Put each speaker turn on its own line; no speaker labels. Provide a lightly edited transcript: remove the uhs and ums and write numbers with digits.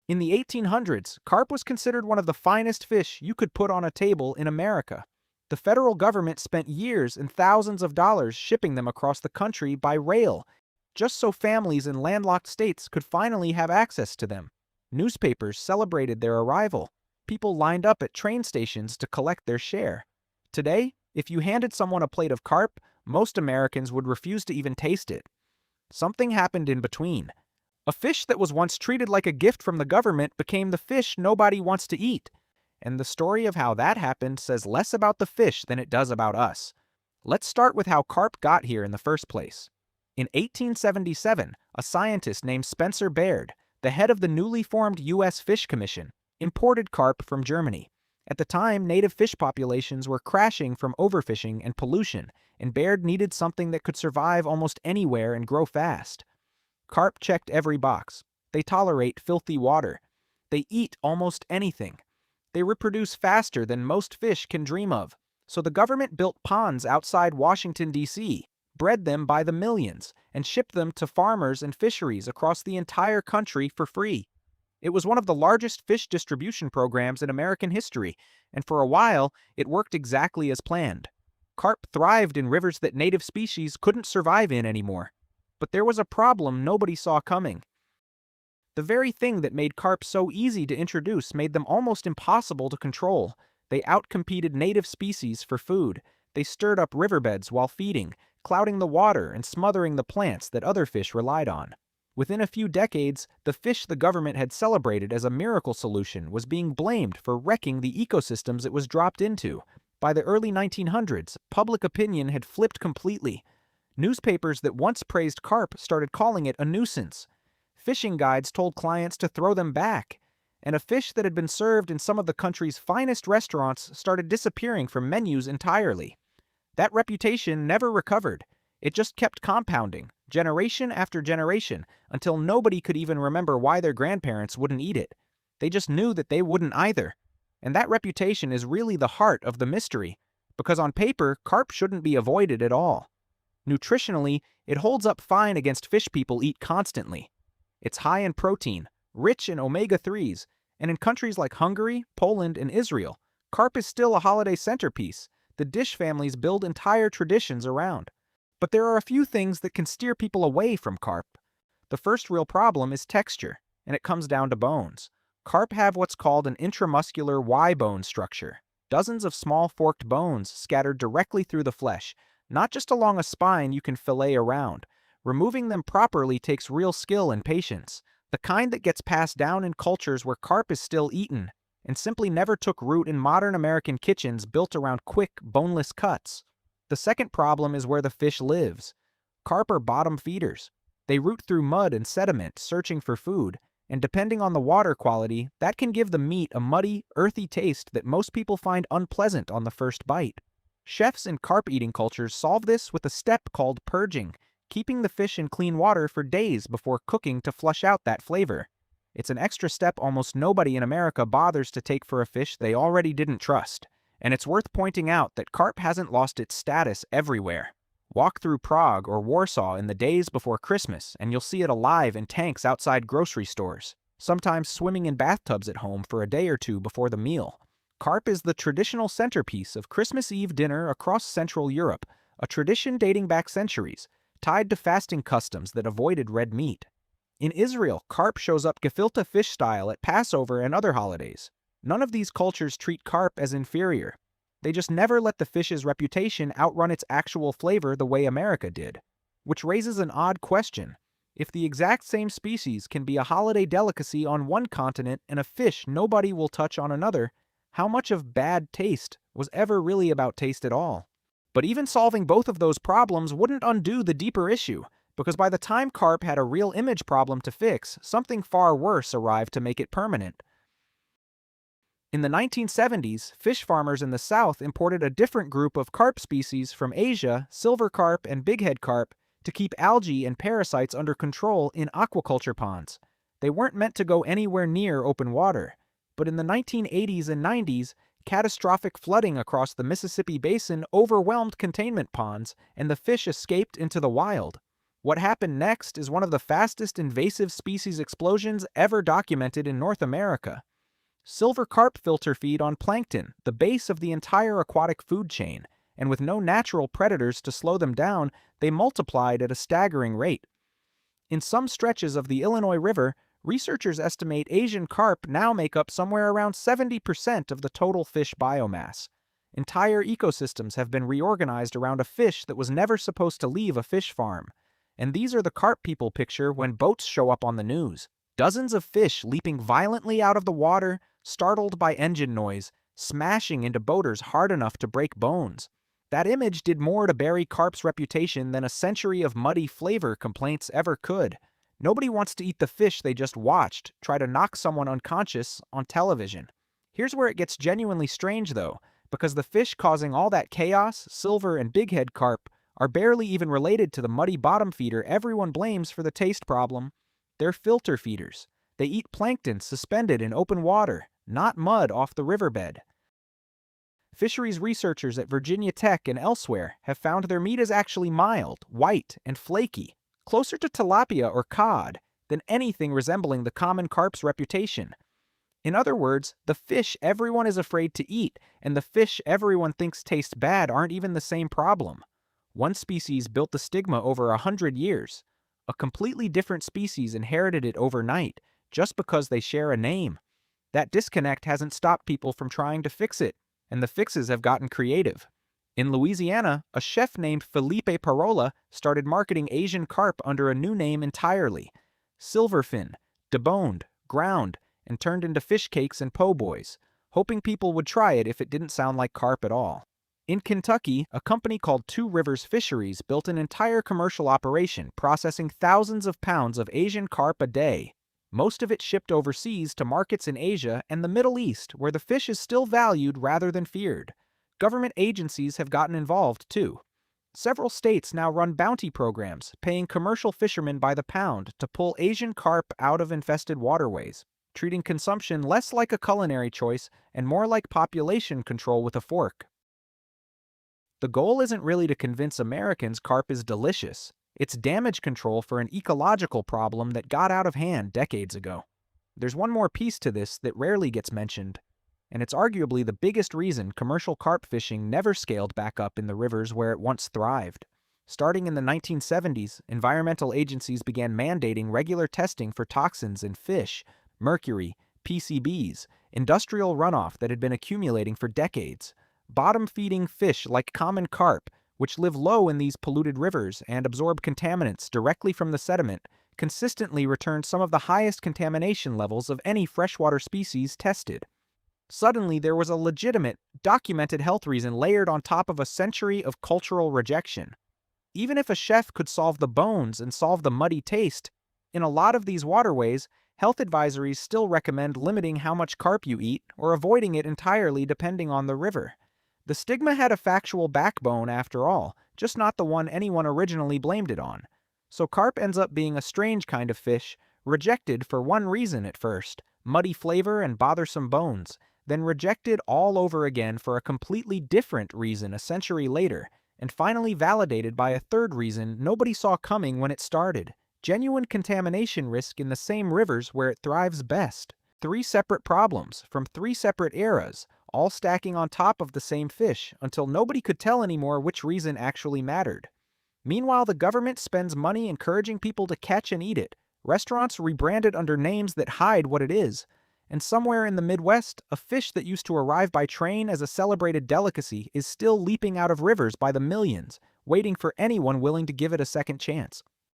In the 1800s, carp was considered one of the finest fish you could put on a table in America. The federal government spent years and thousands of dollars shipping them across the country by rail, just so families in landlocked states could finally have access to them. Newspapers celebrated their arrival. People lined up at train stations to collect their share. Today, if you handed someone a plate of carp, most Americans would refuse to even taste it. Something happened in between. A fish that was once treated like a gift from the government became the fish nobody wants to eat. And the story of how that happened says less about the fish than it does about us. Let's start with how carp got here in the first place. In 1877, a scientist named Spencer Baird, the head of the newly formed U.S. Fish Commission, imported carp from Germany. At the time, native fish populations were crashing from overfishing and pollution, and Baird needed something that could survive almost anywhere and grow fast. Carp checked every box. They tolerate filthy water. They eat almost anything. They reproduce faster than most fish can dream of. So the government built ponds outside Washington, D.C., bred them by the millions, and shipped them to farmers and fisheries across the entire country for free. It was one of the largest fish distribution programs in American history, and for a while, it worked exactly as planned. Carp thrived in rivers that native species couldn't survive in anymore. But there was a problem nobody saw coming. The very thing that made carp so easy to introduce made them almost impossible to control. They outcompeted native species for food. They stirred up riverbeds while feeding, clouding the water and smothering the plants that other fish relied on. Within a few decades, the fish the government had celebrated as a miracle solution was being blamed for wrecking the ecosystems it was dropped into. By the early 1900s, public opinion had flipped completely. Newspapers that once praised carp started calling it a nuisance. Fishing guides told clients to throw them back. And a fish that had been served in some of the country's finest restaurants started disappearing from menus entirely. That reputation never recovered. It just kept compounding, generation after generation, until nobody could even remember why their grandparents wouldn't eat it. They just knew that they wouldn't either. And that reputation is really the heart of the mystery, because on paper, carp shouldn't be avoided at all. Nutritionally, it holds up fine against fish people eat constantly. It's high in protein, rich in omega-3s, and in countries like Hungary, Poland, and Israel, carp is still a holiday centerpiece. The dish families build entire traditions around. But there are a few things that can steer people away from carp. The first real problem is texture, and it comes down to bones. Carp have what's called an intramuscular Y-bone structure. Dozens of small forked bones scattered directly through the flesh, not just along a spine you can fillet around. Removing them properly takes real skill and patience, the kind that gets passed down in cultures where carp is still eaten, and simply never took root in modern American kitchens built around quick, boneless cuts. The second problem is where the fish lives. Carp are bottom feeders. They root through mud and sediment, searching for food, and depending on the water quality, that can give the meat a muddy, earthy taste that most people find unpleasant on the first bite. Chefs in carp-eating cultures solve this with a step called purging, keeping the fish in clean water for days before cooking to flush out that flavor. It's an extra step almost nobody in America bothers to take for a fish they already didn't trust. And it's worth pointing out that carp hasn't lost its status everywhere. Walk through Prague or Warsaw in the days before Christmas, and you'll see it alive in tanks outside grocery stores, sometimes swimming in bathtubs at home for a day or two before the meal. Carp is the traditional centerpiece of Christmas Eve dinner across Central Europe, a tradition dating back centuries, tied to fasting customs that avoided red meat. In Israel, carp shows up gefilte fish style at Passover and other holidays. None of these cultures treat carp as inferior. They just never let the fish's reputation outrun its actual flavor the way America did. Which raises an odd question. If the exact same species can be a holiday delicacy on one continent and a fish nobody will touch on another, how much of bad taste was ever really about taste at all? But even solving both of those problems wouldn't undo the deeper issue, because by the time carp had a real image problem to fix, something far worse arrived to make it permanent. In the 1970s, fish farmers in the South imported a different group of carp species from Asia, silver carp and bighead carp, to keep algae and parasites under control in aquaculture ponds. They weren't meant to go anywhere near open water. But in the 1980s and 90s, catastrophic flooding across the Mississippi Basin overwhelmed containment ponds, and the fish escaped into the wild. What happened next is one of the fastest invasive species explosions ever documented in North America. Silver carp filter feed on plankton, the base of the entire aquatic food chain, and with no natural predators to slow them down, they multiplied at a staggering rate. In some stretches of the Illinois River, researchers estimate Asian carp now make up somewhere around 70% of the total fish biomass. Entire ecosystems have been reorganized around a fish that was never supposed to leave a fish farm. And these are the carp people picture when boats show up on the news. Dozens of fish leaping violently out of the water, startled by engine noise, smashing into boaters hard enough to break bones. That image did more to bury carp's reputation than a century of muddy flavor complaints ever could. Nobody wants to eat the fish they just watched try to knock someone unconscious on television. Here's where it gets genuinely strange though, because the fish causing all that chaos, silver and bighead carp, are barely even related to the muddy bottom feeder everyone blames for the taste problem. They're filter feeders. They eat plankton suspended in open water, not mud off the riverbed. Fisheries researchers at Virginia Tech and elsewhere have found their meat is actually mild, white, and flaky, closer to tilapia or cod than anything resembling the common carp's reputation. In other words, the fish everyone is afraid to eat and the fish everyone thinks taste bad aren't even the same problem. One species built the stigma over 100 years. A completely different species inherited it overnight, just because they share a name. That disconnect hasn't stopped people from trying to fix it, and the fixes have gotten creative. In Louisiana, a chef named Felipe Parola started marketing Asian carp under a new name entirely: silverfin, deboned, ground, and turned into fish cakes and po' boys, hoping people would try it if it didn't sound like carp at all. In Kentucky, a company called Two Rivers Fisheries built an entire commercial operation processing thousands of pounds of Asian carp a day. Most of it shipped overseas to markets in Asia and the Middle East, where the fish is still valued rather than feared. Government agencies have gotten involved, too. Several states now run bounty programs, paying commercial fishermen by the pound to pull Asian carp out of infested waterways, treating consumption less like a culinary choice and more like population control with a fork. The goal isn't really to convince Americans carp is delicious. It's damage control for an ecological problem that got out of hand decades ago. There's one more piece to this that rarely gets mentioned, and it's arguably the biggest reason commercial carp fishing never scaled back up in the rivers where it once thrived. Starting in the 1970s, environmental agencies began mandating regular testing for toxins in fish, mercury, PCBs, industrial runoff that had been accumulating for decades. Bottom-feeding fish like common carp, which live low in these polluted rivers and absorb contaminants directly from the sediment, consistently returned some of the highest contamination levels of any freshwater species tested. Suddenly, there was a legitimate, documented health reason layered on top of a century of cultural rejection. Even if a chef could solve the bones and solve the muddy taste, in a lot of these waterways, health advisories still recommend limiting how much carp you eat or avoiding it entirely depending on the river. The stigma had a factual backbone after all, just not the one anyone originally blamed it on. So carp ends up being a strange kind of fish, rejected for one reason at first, muddy flavor and bothersome bones, then rejected all over again for a completely different reason a century later, and finally validated by a third reason nobody saw coming when it started: genuine contamination risk in the same rivers where it thrives best. 3 separate problems from 3 separate eras, all stacking on top of the same fish until nobody could tell anymore which reason actually mattered. Meanwhile, the government spends money encouraging people to catch and eat it. Restaurants rebrand it under names that hide what it is. And somewhere in the Midwest, a fish that used to arrive by train as a celebrated delicacy is still leaping out of rivers by the millions, waiting for anyone willing to give it a second chance.